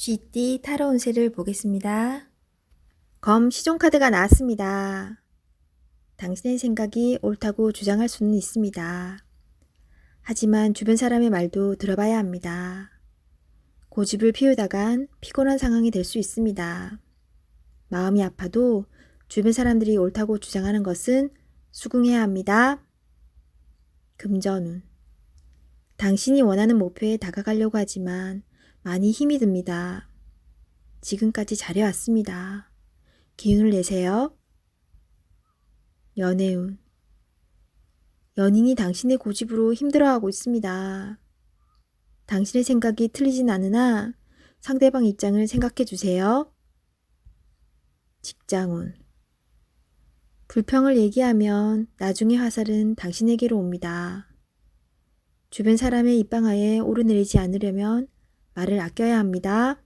쥐띠 타로 운세를 보겠습니다. 검 시종카드가 나왔습니다. 당신의 생각이 옳다고 주장할 수는 있습니다. 하지만 주변 사람의 말도 들어봐야 합니다. 고집을 피우다간 피곤한 상황이 될 수 있습니다. 마음이 아파도 주변 사람들이 옳다고 주장하는 것은 수긍해야 합니다. 금전운. 당신이 원하는 목표에 다가가려고 하지만 많이 힘이 듭니다. 지금까지 잘해왔습니다. 기운을 내세요. 연애운. 연인이 당신의 고집으로 힘들어하고 있습니다. 당신의 생각이 틀리진 않으나 상대방 입장을 생각해 주세요. 직장운. 불평을 얘기하면 나중에 화살은 당신에게로 옵니다. 주변 사람의 입방아에 오르내리지 않으려면 말을 아껴야 합니다.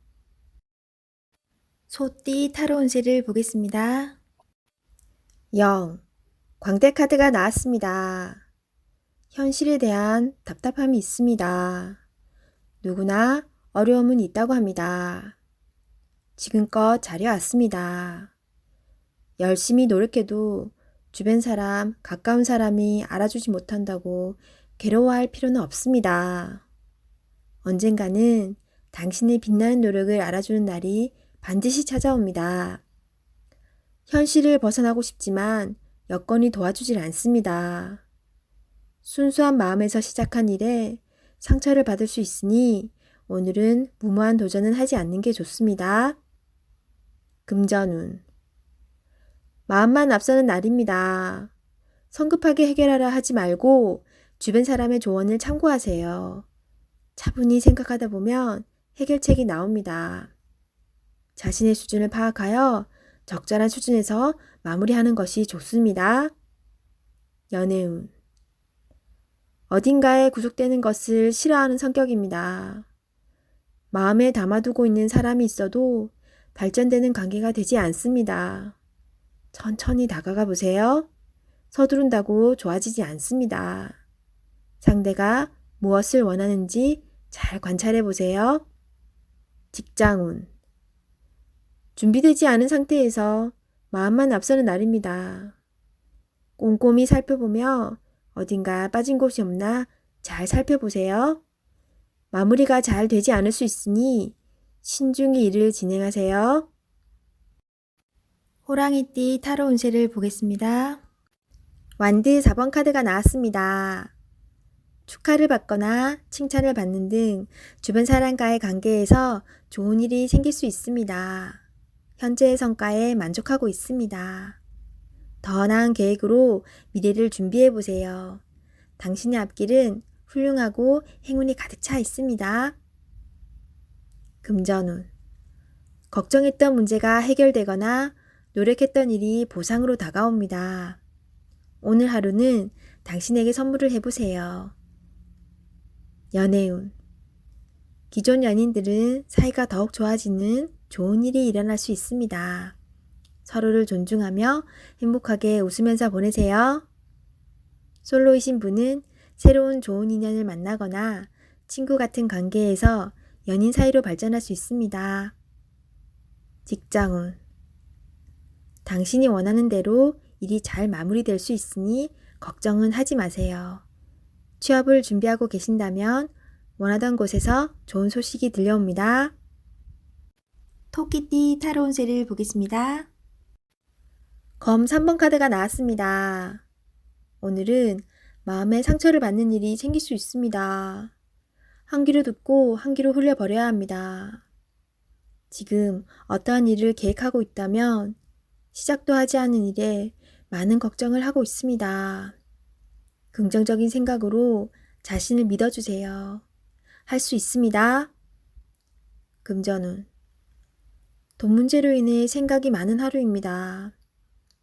소띠 타로 운세를 보겠습니다. 0. 광대 카드가 나왔습니다. 현실에 대한 답답함이 있습니다. 누구나 어려움은 있다고 합니다. 지금껏 잘해왔습니다. 열심히 노력해도 주변 사람, 가까운 사람이 알아주지 못한다고 괴로워할 필요는 없습니다. 언젠가는 당신의 빛나는 노력을 알아주는 날이 반드시 찾아옵니다. 현실을 벗어나고 싶지만 여건이 도와주질 않습니다. 순수한 마음에서 시작한 일에 상처를 받을 수 있으니 오늘은 무모한 도전은 하지 않는 게 좋습니다. 금전운. 마음만 앞서는 날입니다. 성급하게 해결하려 하지 말고 주변 사람의 조언을 참고하세요. 차분히 생각하다 보면 해결책이 나옵니다. 자신의 수준을 파악하여 적절한 수준에서 마무리하는 것이 좋습니다. 연애운. 어딘가에 구속되는 것을 싫어하는 성격입니다. 마음에 담아두고 있는 사람이 있어도 발전되는 관계가 되지 않습니다. 천천히 다가가 보세요. 서두른다고 좋아지지 않습니다. 상대가 무엇을 원하는지 잘 관찰해 보세요. 직장운. 준비되지 않은 상태에서 마음만 앞서는 날입니다. 꼼꼼히 살펴보며 어딘가 빠진 곳이 없나 잘 살펴보세요. 마무리가 잘 되지 않을 수 있으니 신중히 일을 진행하세요. 호랑이띠 타로 운세를 보겠습니다. 완드 4번 카드가 나왔습니다. 축하를 받거나 칭찬을 받는 등 주변 사람과의 관계에서 좋은 일이 생길 수 있습니다. 현재의 성과에 만족하고 있습니다. 더 나은 계획으로 미래를 준비해 보세요. 당신의 앞길은 훌륭하고 행운이 가득 차 있습니다. 금전운. 걱정했던 문제가 해결되거나 노력했던 일이 보상으로 다가옵니다. 오늘 하루는 당신에게 선물을 해보세요. 연애운. 기존 연인들은 사이가 더욱 좋아지는 좋은 일이 일어날 수 있습니다. 서로를 존중하며 행복하게 웃으면서 보내세요. 솔로이신 분은 새로운 좋은 인연을 만나거나 친구 같은 관계에서 연인 사이로 발전할 수 있습니다. 직장운. 당신이 원하는 대로 일이 잘 마무리될 수 있으니 걱정은 하지 마세요. 취업을 준비하고 계신다면 원하던 곳에서 좋은 소식이 들려옵니다. 토끼띠 타로 운세를 보겠습니다. 검 3번 카드가 나왔습니다. 오늘은 마음에 상처를 받는 일이 생길 수 있습니다. 한 귀로 듣고 한 귀로 흘려버려야 합니다. 지금 어떠한 일을 계획하고 있다면 시작도 하지 않은 일에 많은 걱정을 하고 있습니다. 긍정적인 생각으로 자신을 믿어주세요. 할 수 있습니다. 금전운. 돈 문제로 인해 생각이 많은 하루입니다.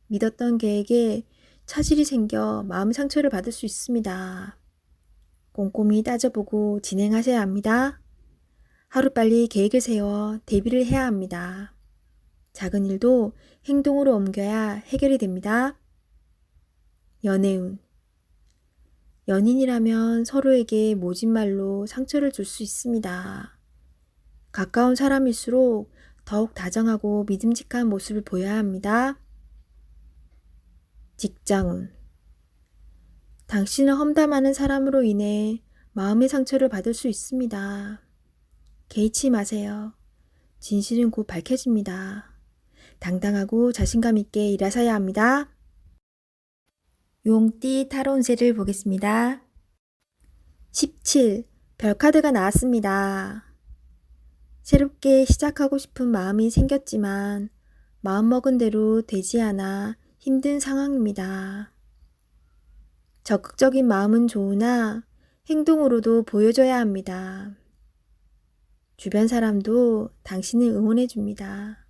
믿었던 계획에 차질이 생겨 마음 상처를 받을 수 있습니다. 꼼꼼히 따져보고 진행하셔야 합니다. 하루빨리 계획을 세워 대비를 해야 합니다. 작은 일도 행동으로 옮겨야 해결이 됩니다. 연애운. 연인이라면 서로에게 모진 말로 상처를 줄 수 있습니다. 가까운 사람일수록 더욱 다정하고 믿음직한 모습을 보여야 합니다. 직장운. 당신을 험담하는 사람으로 인해 마음의 상처를 받을 수 있습니다. 개의치 마세요. 진실은 곧 밝혀집니다. 당당하고 자신감 있게 일하셔야 합니다. 용띠 타로 운세를 보겠습니다. 17. 별카드가 나왔습니다. 새롭게 시작하고 싶은 마음이 생겼지만 마음먹은 대로 되지 않아 힘든 상황입니다. 적극적인 마음은 좋으나 행동으로도 보여줘야 합니다. 주변 사람도 당신을 응원해 줍니다.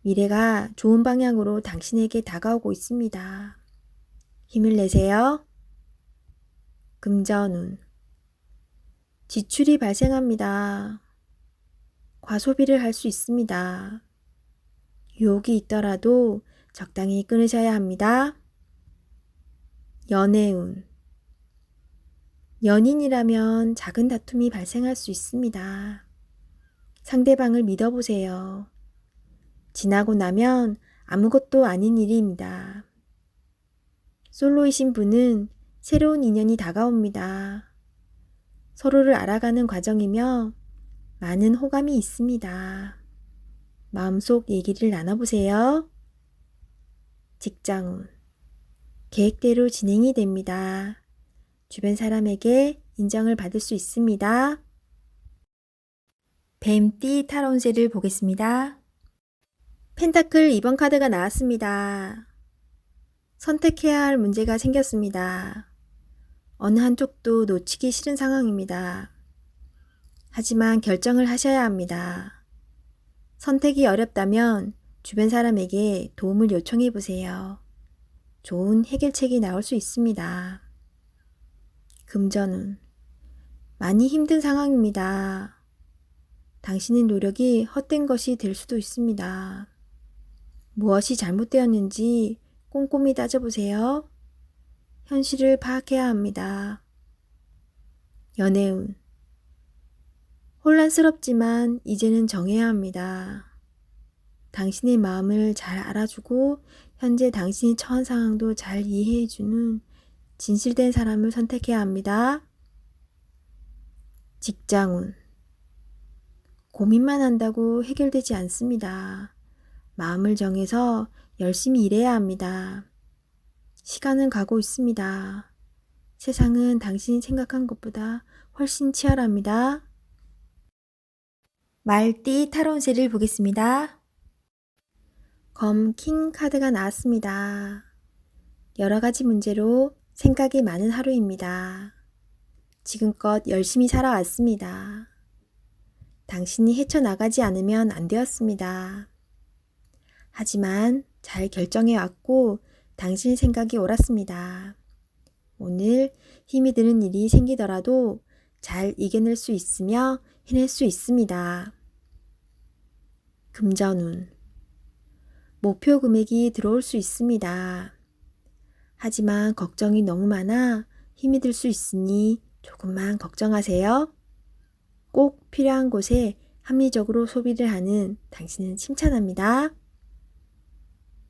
미래가 좋은 방향으로 당신에게 다가오고 있습니다. 힘을 내세요. 금전운. 지출이 발생합니다. 과소비를 할 수 있습니다. 유혹이 있더라도 적당히 끊으셔야 합니다. 연애운. 연인이라면 작은 다툼이 발생할 수 있습니다. 상대방을 믿어보세요. 지나고 나면 아무것도 아닌 일입니다. 솔로이신 분은 새로운 인연이 다가옵니다. 서로를 알아가는 과정이며 많은 호감이 있습니다. 마음속 얘기를 나눠보세요. 직장운. 계획대로 진행이 됩니다. 주변 사람에게 인정을 받을 수 있습니다. 뱀띠 타로 운세를 보겠습니다. 펜타클 2번 카드가 나왔습니다. 선택해야 할 문제가 생겼습니다. 어느 한쪽도 놓치기 싫은 상황입니다. 하지만 결정을 하셔야 합니다. 선택이 어렵다면 주변 사람에게 도움을 요청해 보세요. 좋은 해결책이 나올 수 있습니다. 금전운. 많이 힘든 상황입니다. 당신의 노력이 헛된 것이 될 수도 있습니다. 무엇이 잘못되었는지 꼼꼼히 따져보세요. 현실을 파악해야 합니다. 연애운. 혼란스럽지만 이제는 정해야 합니다. 당신의 마음을 잘 알아주고 현재 당신이 처한 상황도 잘 이해해주는 진실된 사람을 선택해야 합니다. 직장운. 고민만 한다고 해결되지 않습니다. 마음을 정해서 열심히 일해야 합니다. 시간은 가고 있습니다. 세상은 당신이 생각한 것보다 훨씬 치열합니다. 말띠 타로 운세를 보겠습니다. 검 킹 카드가 나왔습니다. 여러 가지 문제로 생각이 많은 하루입니다. 지금껏 열심히 살아왔습니다. 당신이 헤쳐나가지 않으면 안 되었습니다. 하지만 잘 결정해왔고 당신의 생각이 옳았습니다. 오늘 힘이 드는 일이 생기더라도 잘 이겨낼 수 있으며 해낼 수 있습니다. 금전운. 목표 금액이 들어올 수 있습니다. 하지만 걱정이 너무 많아 힘이 들 수 있으니 조금만 걱정하세요. 꼭 필요한 곳에 합리적으로 소비를 하는 당신은 칭찬합니다.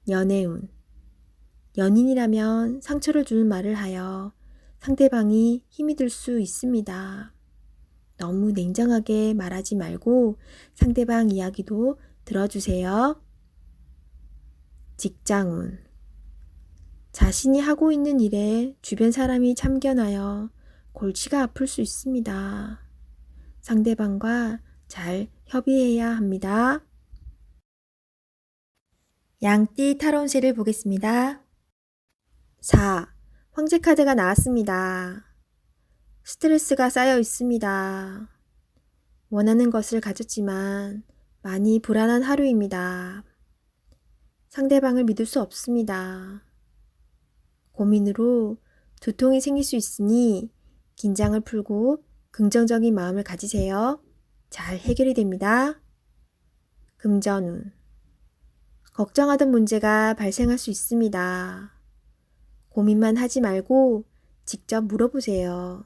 연애운. 연인이라면 상처를 주는 말을 하여 상대방이 힘이 들 수 있습니다. 너무 냉정하게 말하지 말고 상대방 이야기도 들어주세요. 직장운. 자신이 하고 있는 일에 주변 사람이 참견하여 골치가 아플 수 있습니다. 상대방과 잘 협의해야 합니다. 양띠 타로 운세를 보겠습니다. 4. 황제 카드가 나왔습니다. 스트레스가 쌓여 있습니다. 원하는 것을 가졌지만 많이 불안한 하루입니다. 상대방을 믿을 수 없습니다. 고민으로 두통이 생길 수 있으니 긴장을 풀고 긍정적인 마음을 가지세요. 잘 해결이 됩니다. 금전운. 걱정하던 문제가 발생할 수 있습니다. 고민만 하지 말고 직접 물어보세요.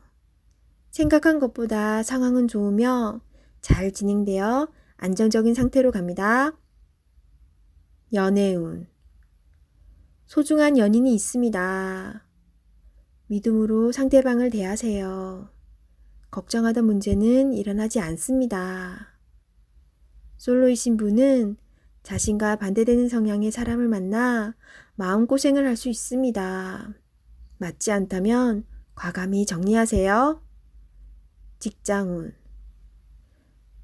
생각한 것보다 상황은 좋으며 잘 진행되어 안정적인 상태로 갑니다. 연애운. 소중한 연인이 있습니다. 믿음으로 상대방을 대하세요. 걱정하던 문제는 일어나지 않습니다. 솔로이신 분은 자신과 반대되는 성향의 사람을 만나 마음고생을 할 수 있습니다. 맞지 않다면 과감히 정리하세요. 직장운.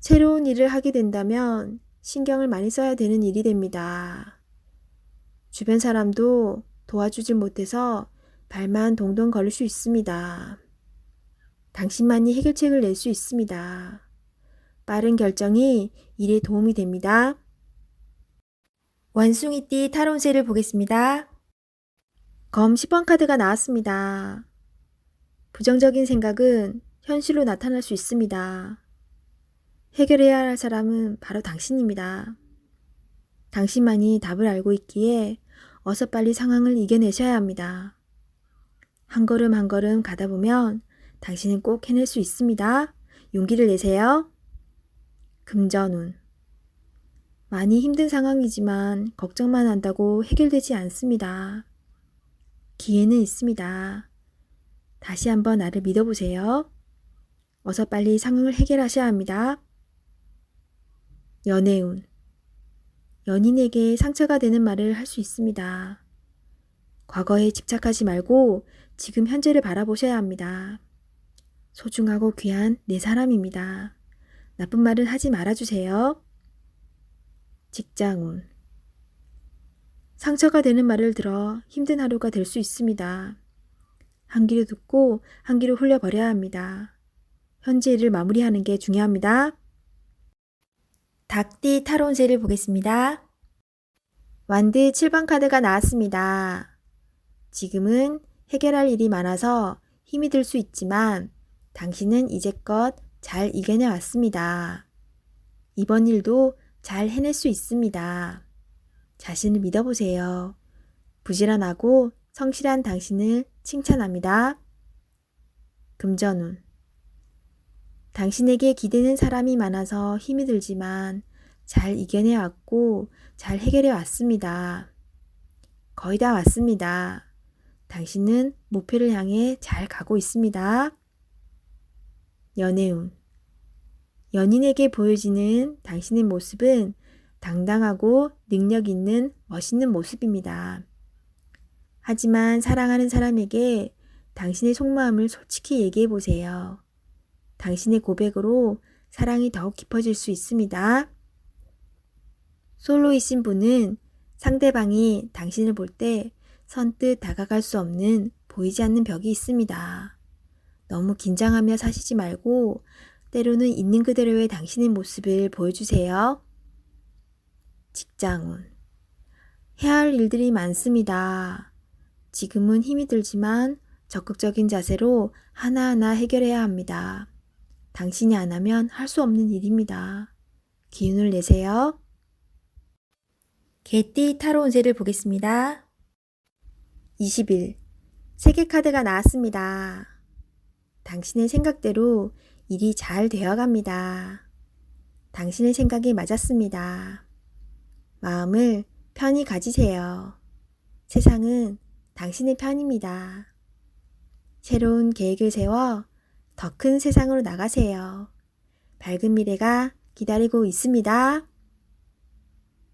새로운 일을 하게 된다면 신경을 많이 써야 되는 일이 됩니다. 주변 사람도 도와주질 못해서 발만 동동 걸릴 수 있습니다. 당신만이 해결책을 낼 수 있습니다. 빠른 결정이 일에 도움이 됩니다. 원숭이띠 타로운세를 보겠습니다. 검 10번 카드가 나왔습니다. 부정적인 생각은 현실로 나타날 수 있습니다. 해결해야 할 사람은 바로 당신입니다. 당신만이 답을 알고 있기에 어서 빨리 상황을 이겨내셔야 합니다. 한 걸음 한 걸음 가다 보면 당신은 꼭 해낼 수 있습니다. 용기를 내세요. 금전운. 많이 힘든 상황이지만 걱정만 한다고 해결되지 않습니다. 기회는 있습니다. 다시 한번 나를 믿어보세요. 어서 빨리 상황을 해결하셔야 합니다. 연애운. 연인에게 상처가 되는 말을 할 수 있습니다. 과거에 집착하지 말고 지금 현재를 바라보셔야 합니다. 소중하고 귀한 내 사람입니다. 나쁜 말은 하지 말아주세요. 직장운. 상처가 되는 말을 들어 힘든 하루가 될 수 있습니다. 한 귀로 듣고 한 귀로 흘려버려야 합니다. 현재 일을 마무리하는 게 중요합니다. 닭띠 타로운세를 보겠습니다. 완드 7번 카드가 나왔습니다. 지금은 해결할 일이 많아서 힘이 들 수 있지만 당신은 이제껏 잘 이겨내 왔습니다. 이번 일도 잘 해낼 수 있습니다. 자신을 믿어보세요. 부지런하고 성실한 당신을 칭찬합니다. 금전운. 당신에게 기대는 사람이 많아서 힘이 들지만 잘 이겨내 왔고 잘 해결해 왔습니다. 거의 다 왔습니다. 당신은 목표를 향해 잘 가고 있습니다. 연애운. 연인에게 보여지는 당신의 모습은 당당하고 능력 있는 멋있는 모습입니다. 하지만 사랑하는 사람에게 당신의 속마음을 솔직히 얘기해 보세요. 당신의 고백으로 사랑이 더욱 깊어질 수 있습니다. 솔로이신 분은 상대방이 당신을 볼 때 선뜻 다가갈 수 없는 보이지 않는 벽이 있습니다. 너무 긴장하며 사시지 말고 때로는 있는 그대로의 당신의 모습을 보여주세요. 직장운. 해야 할 일들이 많습니다. 지금은 힘이 들지만 적극적인 자세로 하나하나 해결해야 합니다. 당신이 안 하면 할 수 없는 일입니다. 기운을 내세요. 개띠 타로운세를 보겠습니다. 20일 세계 카드가 나왔습니다. 당신의 생각대로 일이 잘 되어갑니다. 당신의 생각이 맞았습니다. 마음을 편히 가지세요. 세상은 당신의 편입니다. 새로운 계획을 세워 더 큰 세상으로 나가세요. 밝은 미래가 기다리고 있습니다.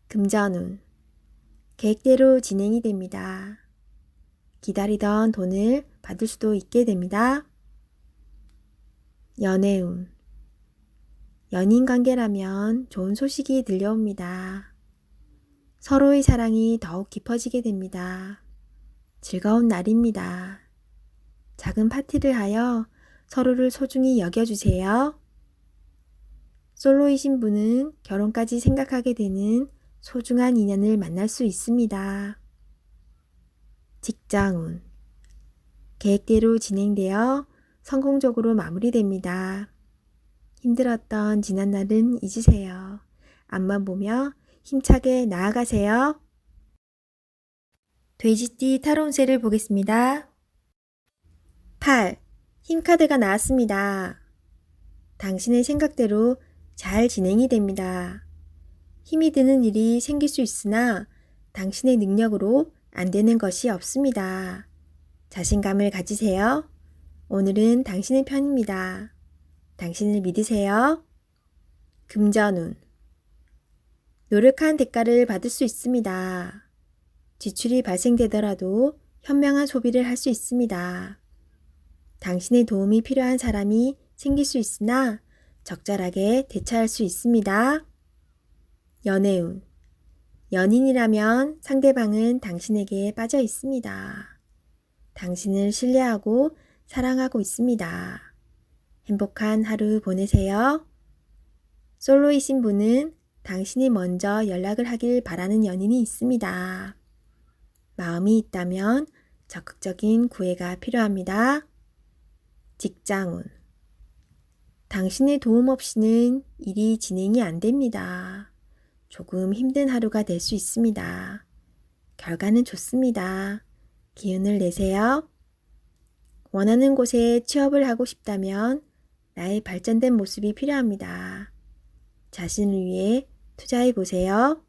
금전운. 계획대로 진행이 됩니다. 기다리던 돈을 받을 수도 있게 됩니다. 연애운. 연인 관계라면 좋은 소식이 들려옵니다. 서로의 사랑이 더욱 깊어지게 됩니다. 즐거운 날입니다. 작은 파티를 하여 서로를 소중히 여겨주세요. 솔로이신 분은 결혼까지 생각하게 되는 소중한 인연을 만날 수 있습니다. 직장운. 계획대로 진행되어 성공적으로 마무리됩니다. 힘들었던 지난날은 잊으세요. 앞만 보며 힘차게 나아가세요. 돼지띠 타로운세를 보겠습니다. 8. 힘카드가 나왔습니다. 당신의 생각대로 잘 진행이 됩니다. 힘이 드는 일이 생길 수 있으나 당신의 능력으로 안 되는 것이 없습니다. 자신감을 가지세요. 오늘은 당신의 편입니다. 당신을 믿으세요. 금전운. 노력한 대가를 받을 수 있습니다. 지출이 발생되더라도 현명한 소비를 할 수 있습니다. 당신의 도움이 필요한 사람이 생길 수 있으나 적절하게 대처할 수 있습니다. 연애운. 연인이라면 상대방은 당신에게 빠져 있습니다. 당신을 신뢰하고 사랑하고 있습니다. 행복한 하루 보내세요. 솔로이신 분은 당신이 먼저 연락을 하길 바라는 연인이 있습니다. 마음이 있다면 적극적인 구애가 필요합니다. 직장운. 당신의 도움 없이는 일이 진행이 안 됩니다. 조금 힘든 하루가 될 수 있습니다. 결과는 좋습니다. 기운을 내세요. 원하는 곳에 취업을 하고 싶다면 나의 발전된 모습이 필요합니다. 자신을 위해 투자해 보세요.